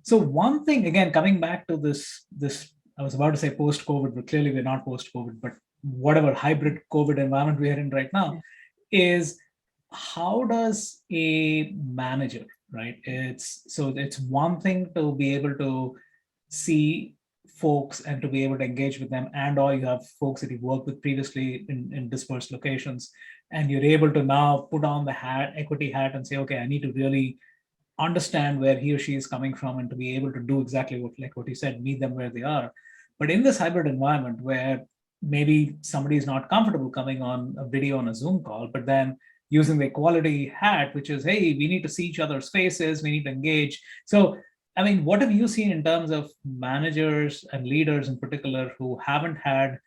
So one thing, again, coming back to this, I was about to say post-COVID, but clearly we're not post-COVID, but whatever hybrid COVID environment we are in right now, is how does a manager, right? It's one thing to be able to see folks and to be able to engage with them, and or you have folks that you've worked with previously in dispersed locations, and you're able to now put on the equity hat and say, okay, I need to really understand where he or she is coming from and to be able to do exactly what you said, meet them where they are. But in this hybrid environment where maybe somebody is not comfortable coming on a video on a Zoom call, but then using the equality hat, which is, hey, we need to see each other's faces, we need to engage. So, I mean, what have you seen in terms of managers and leaders in particular who haven't had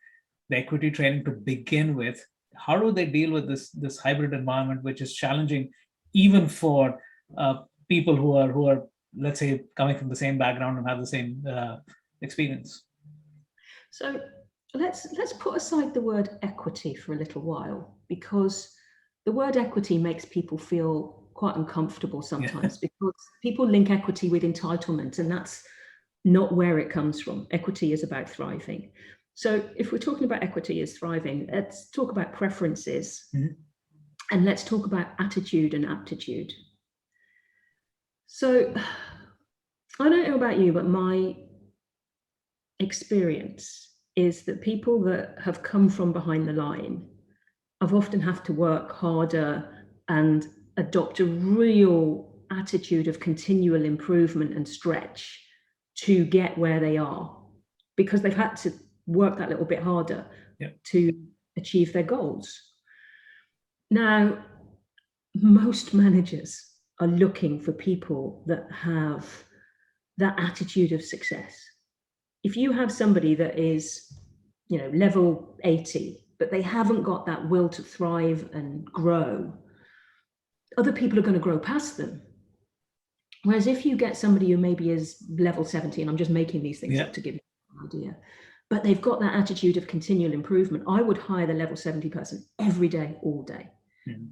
the equity training to begin with? How do they deal with this hybrid environment, which is challenging even for people who are, let's say, coming from the same background and have the same experience? So let's put aside the word equity for a little while, because the word equity makes people feel quite uncomfortable sometimes, because people link equity with entitlement, and that's not where it comes from. Equity is about thriving. So if we're talking about equity as thriving, let's talk about preferences, and let's talk about attitude and aptitude. So I don't know about you, but my experience is that people that have come from behind the line have often have to work harder and adopt a real attitude of continual improvement and stretch to get where they are, because they've had to work that little bit harder to achieve their goals. Now, most managers are looking for people that have that attitude of success. If you have somebody that is, level 80, but they haven't got that will to thrive and grow, other people are going to grow past them. Whereas if you get somebody who maybe is level 70, and I'm just making these things up to give you an idea, but they've got that attitude of continual improvement, I would hire the level 70 person every day, all day,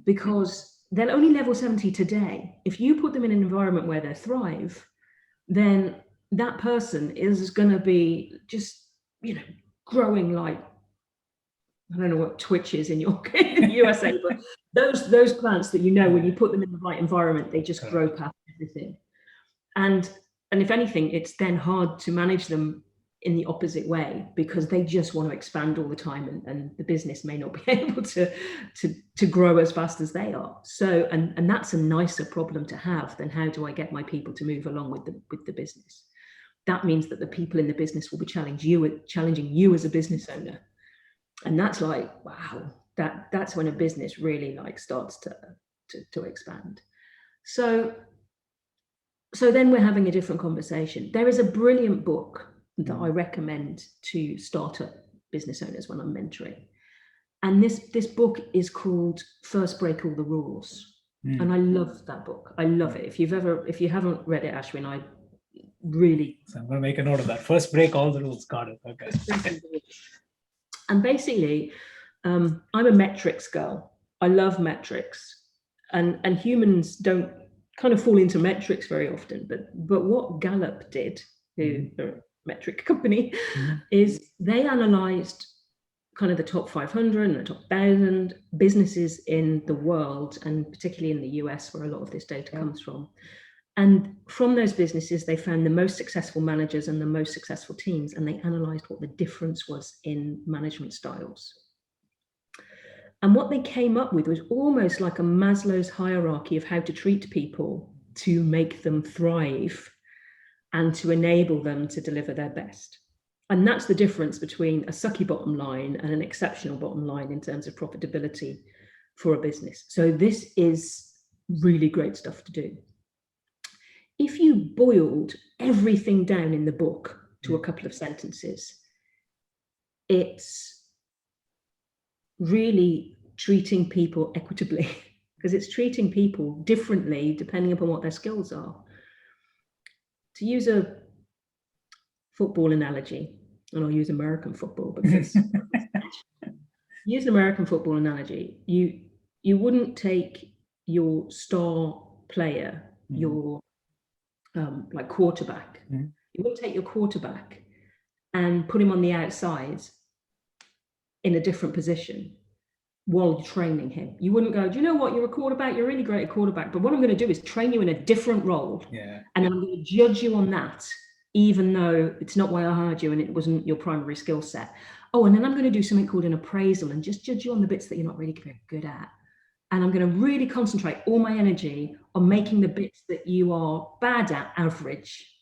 because they're only level 70 today. If you put them in an environment where they thrive, then that person is going to be just, growing like, I don't know what Twitch is in your in the USA, but those plants that, when you put them in the right environment, they just grow past everything. And if anything, it's then hard to manage them in the opposite way, because they just want to expand all the time, and the business may not be able to grow as fast as they are. So, and that's a nicer problem to have than how do I get my people to move along with the business. That means that the people in the business will be challenging you as a business owner. And that's like, wow, that's when a business really like starts to expand. So then we're having a different conversation. There is a brilliant book that I recommend to startup business owners when I'm mentoring. And this book is called First Break All the Rules. And I love that book. I love it. If you haven't read it, Ashwin, I really... So I'm going to make a note of that. First Break All the Rules. Got it. Okay. And basically, I'm a metrics girl. I love metrics. And humans don't kind of fall into metrics very often. But what Gallup did, who are a metric company, is they analyzed kind of the top 500 and the top 1,000 businesses in the world, and particularly in the US, where a lot of this data comes from. And from those businesses, they found the most successful managers and the most successful teams, and they analyzed what the difference was in management styles. And what they came up with was almost like a Maslow's hierarchy of how to treat people to make them thrive and to enable them to deliver their best. And that's the difference between a sucky bottom line and an exceptional bottom line in terms of profitability for a business. So this is really great stuff to do. If you boiled everything down in the book to a couple of sentences, it's really treating people equitably, because it's treating people differently depending upon what their skills are. To use a football analogy, and I'll use American football because use an American football analogy, you wouldn't take your star player, your like quarterback. Mhm. You wouldn't take your quarterback and put him on the outside in a different position while you're training him. You wouldn't go, do you know what, you're a quarterback, you're really great at quarterback, but what I'm going to do is train you in a different role. Yeah. And then I'm going to judge you on that, even though it's not why I hired you and it wasn't your primary skill set. Oh, and then I'm going to do something called an appraisal and just judge you on the bits that you're not really very good at. And I'm going to really concentrate all my energy on making the bits that you are bad at average.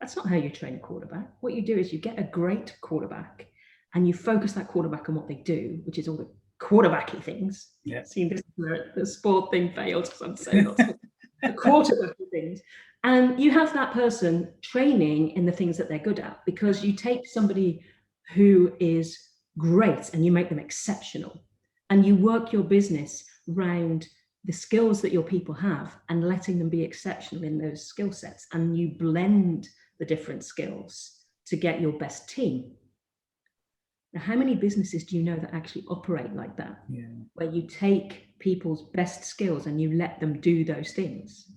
That's not how you train a quarterback. What you do is you get a great quarterback and you focus that quarterback on what they do, which is all the quarterbacky things. Yeah. See, this is where the sport thing fails because I'm saying lots of the quarterbacky things. And you have that person training in the things that they're good at, because you take somebody who is great and you make them exceptional, and you work your business around the skills that your people have and letting them be exceptional in those skill sets, and you blend the different skills to get your best team. Now, how many businesses do you know that actually operate like that? Yeah. Where you take people's best skills and you let them do those things?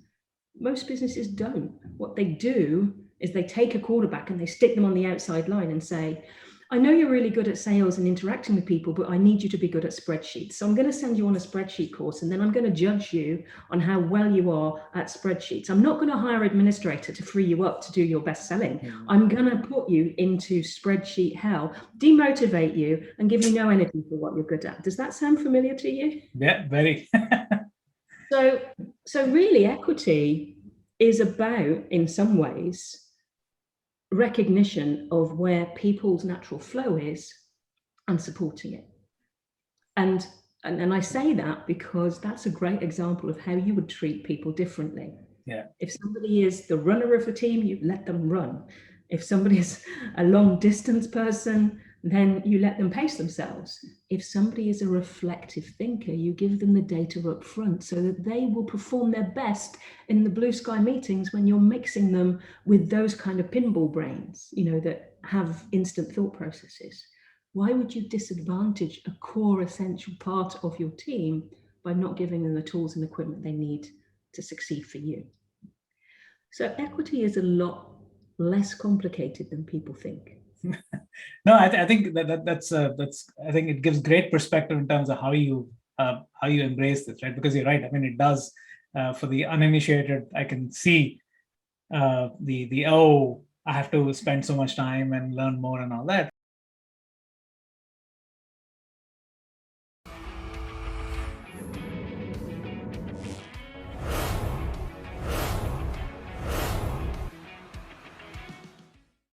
Most businesses don't. What they do is they take a quarterback and they stick them on the outside line and say, I know you're really good at sales and interacting with people, but I need you to be good at spreadsheets. So I'm going to send you on a spreadsheet course, and then I'm going to judge you on how well you are at spreadsheets. I'm not going to hire an administrator to free you up to do your best selling. I'm going to put you into spreadsheet hell, demotivate you, and give you no energy for what you're good at. Does that sound familiar to you? Yeah, very. So really, equity is about, in some ways, recognition of where people's natural flow is and supporting it. And I say that because that's a great example of how you would treat people differently. Yeah. If somebody is the runner of a team, you let them run. If somebody is a long distance person, then you let them pace themselves. If somebody is a reflective thinker, you give them the data up front so that they will perform their best in the blue sky meetings when you're mixing them with those kind of pinball brains, you know, that have instant thought processes. Why would you disadvantage a core essential part of your team by not giving them the tools and equipment they need to succeed for you? So equity is a lot less complicated than people think. No, I think that's I think it gives great perspective in terms of how you embrace this, right? Because you're right. I mean, it does for the uninitiated. I can see I have to spend so much time and learn more and all that.